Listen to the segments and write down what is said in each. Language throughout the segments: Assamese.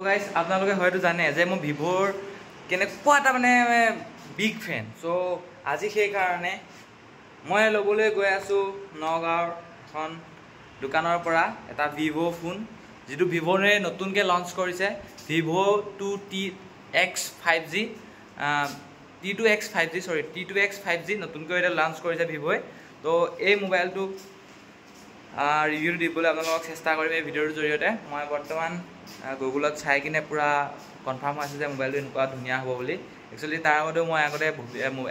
গাইজ আপোনালোকে হয়তো জানে যে মই ভিভ'ৰ কেনেকুৱা এটা মানে বিগ ফেন। চ' আজি সেইকাৰণে মই ল'বলৈ গৈ আছোঁ নগাঁৱৰ এখন দোকানৰ পৰা এটা ভিভ' ফোন, যিটো ভিভ'ৰে নতুনকৈ লঞ্চ কৰিছে ভিভ' T2X5G T2X5G নতুনকৈ এটা লঞ্চ কৰিছে ভিভ'ই। তো এই মোবাইলটো ৰিভিউ দিবলৈ আপোনালোকক চেষ্টা কৰিম এই ভিডিঅ'ৰ জৰিয়তে। মই বৰ্তমান গুগলত চাই কিনে পূৰা কনফাৰ্ম হৈ আছে যে মোবাইলটো এনেকুৱা ধুনীয়া হ'ব বুলি। একচুৱেলি তাৰ আগতেও মই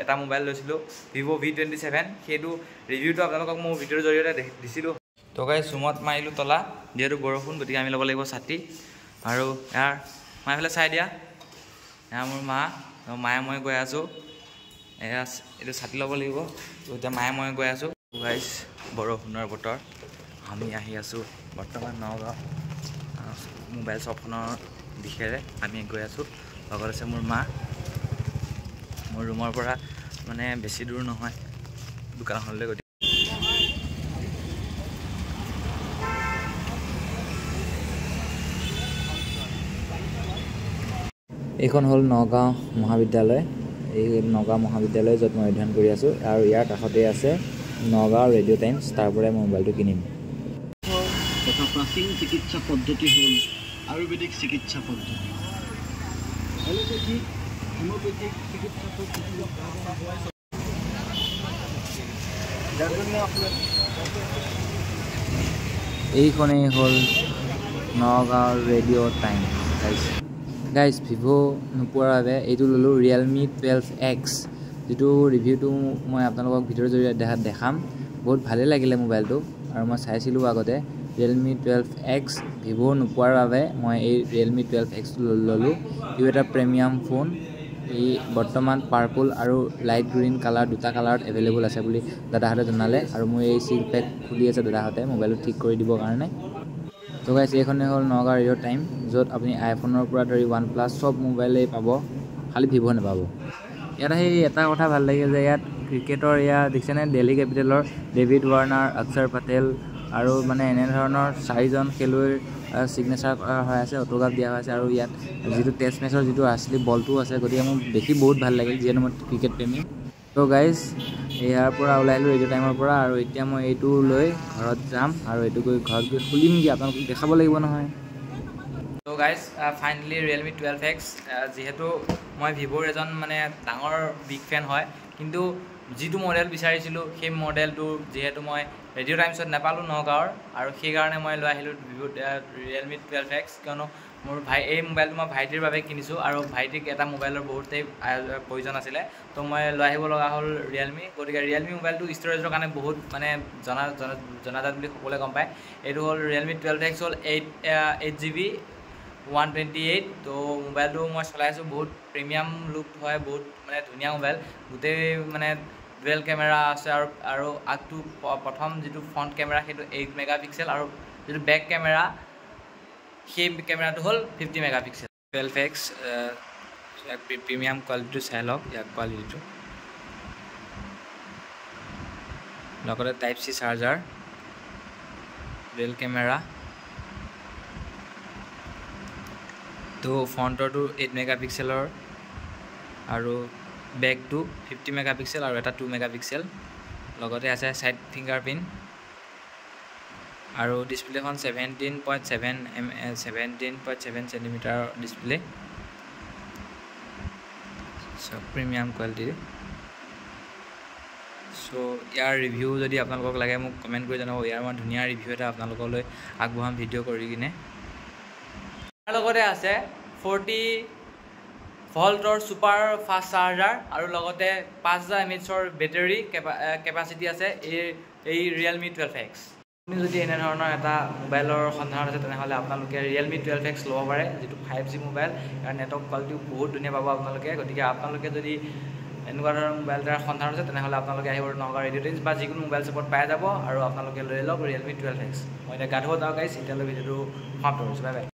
এটা মোবাইল লৈছিলোঁ ভিভ' V27, সেইটো ৰিভিউটো আপোনালোকক মোৰ ভিডিঅ'ৰ জৰিয়তে দিছিলোঁ। তো গাইজ ৰুমত মাৰিলোঁ তলা, যিহেতু বৰষুণ, গতিকে আমি ল'ব লাগিব ছাতি। আৰু ইয়াৰ মই এইফালে চাই দিয়া, এয়া মোৰ মায়ে মই গৈ আছোঁ, এয়া এইটো ছাতি ল'ব লাগিব। তো এতিয়া মায়ে মই গৈ আছোঁ। গাইজ বৰষুণৰ বতৰ, আমি আহি আছোঁ বৰ্তমান নগাঁও মোবাইল শ্বপখনৰ দিশেৰে আমি গৈ আছোঁ। লগত আছে মোৰ মা। মোৰ ৰুমৰ পৰা মানে বেছি দূৰ নহয় দোকানখনলৈ। গতিকে এইখন হ'ল নগাঁও মহাবিদ্যালয়। এই নগাঁও মহাবিদ্যালয় য'ত মই অধ্যয়ন কৰি আছোঁ, আৰু ইয়াৰ কাষতে আছে নগাঁও ৰেডিঅ' টাইমছ, তাৰ পৰাই মই মোবাইলটো কিনিম। তথা প্ৰাচীন চিকিৎসা পদ্ধতি হ'ল আয়ুৰ্বেদিক চিকিৎসা পদ্ধতি। এলোপেথিক, হোমিওপেথিক চিকিৎসা পদ্ধতি। এইখনেই হ'ল নগাঁও ৰেডিঅ' টাইম। গাইজ ভিভ' নোপোৱাৰ বাবে এইটো ল'লোঁ ৰিয়েলমি 12X, যিটো ৰিভিউটো মই আপোনালোকক ভিডিঅ'ৰ জৰিয়তে দেখাম। বহুত ভালেই লাগিলে মোবাইলটো, আৰু মই চাইছিলোঁ আগতে ৰিয়েলমি 12X। ভিভ' নোপোৱাৰ বাবে মই এই ৰিয়েলমি 12Xটো ল'লোঁ। ইও এটা প্ৰিমিয়াম ফোন। ই বৰ্তমান পাৰ্পল আৰু লাইট গ্ৰীণ কালাৰ, দুটা কালাৰত এভেইলেবল আছে বুলি দাদাহঁতে জনালে, আৰু মোৰ এই চিল পেক খুলি আছে দাদাহঁতে মোবাইলটো ঠিক কৰি দিবৰ কাৰণে। তো গাইজ এইখনেই হ'ল নগাঁও ৰেডিঅ' টাইম, য'ত আপুনি আইফোনৰ পৰা ধৰি OnePlus চব মোবাইলেই পাব, খালি ভিভ' নাপাব। ইয়াত সেই এটা কথা ভাল লাগে যে ইয়াত ক্ৰিকেটৰ দেখিছেনে, দিল্লী কেপিটেলৰ ডেভিড ৱাৰ্ণাৰ, অক্ষৰ পেটেল আৰু মানে এনেধৰণৰ 4জন খেলুৱৈৰ ছিগনেচাৰ কৰা হৈ আছে, অটোগ্ৰাফ দিয়া হৈ আছে। আৰু ইয়াত যিটো টেষ্ট মেচৰ যিটো আছিলে বলটো আছে, গতিকে মোৰ দেখি বহুত ভাল লাগিল, যিহেতু মই ক্ৰিকেট প্ৰেমী। তো গাইজ ইয়াৰ পৰা ওলাই আহিলোঁ ৰেডিঅ' টাইমৰ পৰা, আৰু এতিয়া মই এইটো লৈ ঘৰত যাম, আৰু এইটো গৈ ঘৰত গৈ খুলিমগৈ, আপোনালোকক দেখাব লাগিব নহয়। তো গাইজ ফাইনেলি ৰিয়েলমি 12X, যিহেতু মই ভিভ'ৰ এজন মানে ডাঙৰ বিগ ফেন হয়, কিন্তু যিটো মডেল বিচাৰিছিলোঁ সেই মডেলটো যিহেতু মই ৰেডিঅ' টাইমছত নাপালোঁ নগাঁৱৰ, আৰু সেইকাৰণে মই লৈ আহিলোঁ ৰিয়েলমি 12X। কিয়নো মোৰ এই মোবাইলটো মই ভাইটিৰ বাবে কিনিছোঁ, আৰু ভাইটিক এটা মোবাইলৰ বহুতেই প্ৰয়োজন আছিলে, তো মই লৈ আহিব লগা হ'ল ৰিয়েলমি। গতিকে ৰিয়েলমি মোবাইলটো ষ্ট'ৰেজৰ কাৰণে বহুত মানে জনাজাত বুলি সকলোৱে গম পায়। এইটো হ'ল ৰিয়েলমি 12X, হ'ল 8GB 128। তো মোবাইলটো মই চলাইছোঁ, বহুত প্ৰিমিয়াম লুক হয়, বহুত মানে ধুনীয়া মোবাইল। গোটেই মানে ডুৱেল কেমেৰা আছে, আৰু আগটো প্ৰথম যিটো ফ্ৰণ্ট কেমেৰা সেইটো 8 মেগাপিক্সেল, আৰু যিটো বেক কেমেৰা সেই কেমেৰাটো হ'ল 50 মেগাপিক্সেল। 12X প্ৰিমিয়াম কোৱালিটিটো চাই লওক, ইয়াৰ কোৱালিটিটো। লগতে Type-C চাৰ্জাৰ, ডুৱেল কেমেৰা। তো ফ্ৰণ্টৰটো 8 মেগাপিক্সেলৰ, আৰু বেকটো 50 মেগাপিক্সেল, আৰু এটা 2 মেগাপিক্সেল। লগতে আছে ছাইড ফিংগাৰপ্ৰিণ্ট, আৰু ডিছপ্লেখন 17.7 চেণ্টিমিটাৰৰ ডিছপ্লে। চব প্ৰিমিয়াম কোৱালিটিৰ। চ' ইয়াৰ ৰিভিউ যদি আপোনালোকক লাগে মোক কমেণ্ট কৰি জনাব। ইয়াৰ মই ধুনীয়া ৰিভিউ এটা আপোনালোকলৈ আগবঢ়াম ভিডিঅ' কৰি কিনে। তাৰ লগতে আছে 40 ভল্টৰ ছুপাৰ ফাষ্ট চাৰ্জাৰ, আৰু লগতে 5000 mAhৰ বেটাৰী কেপাচিটি আছে এই ৰিয়েলমি 12X। আপুনি যদি এনেধৰণৰ এটা মোবাইলৰ সন্ধানত আছে, তেনেহ'লে আপোনালোকে ৰিয়েলমি 12X ল'ব পাৰে, যিটো 5G মোবাইল। ইয়াৰ নেটৱৰ্ক কোৱালিটিও বহুত ধুনীয়া পাব আপোনালোকে। গতিকে আপোনালোকে যদি এনেকুৱা ধৰণৰ মোবাইল এটাৰ সন্ধানত আছে, তেনেহ'লে আপোনালোকে আহিব নগাঁও ৰেডিঅ' টাইমছ বা যিকোনো মোবাইল শ্বপত পাই যাব, আৰু আপোনালোকে লৈ লওক ৰিয়েলমি 12X। মই এতিয়া গা ধুব যাওঁ গাইজ, এতিয়ালৈ ভিডিঅ'টো সমাপ্ত কৰিছোঁ। Bye bye.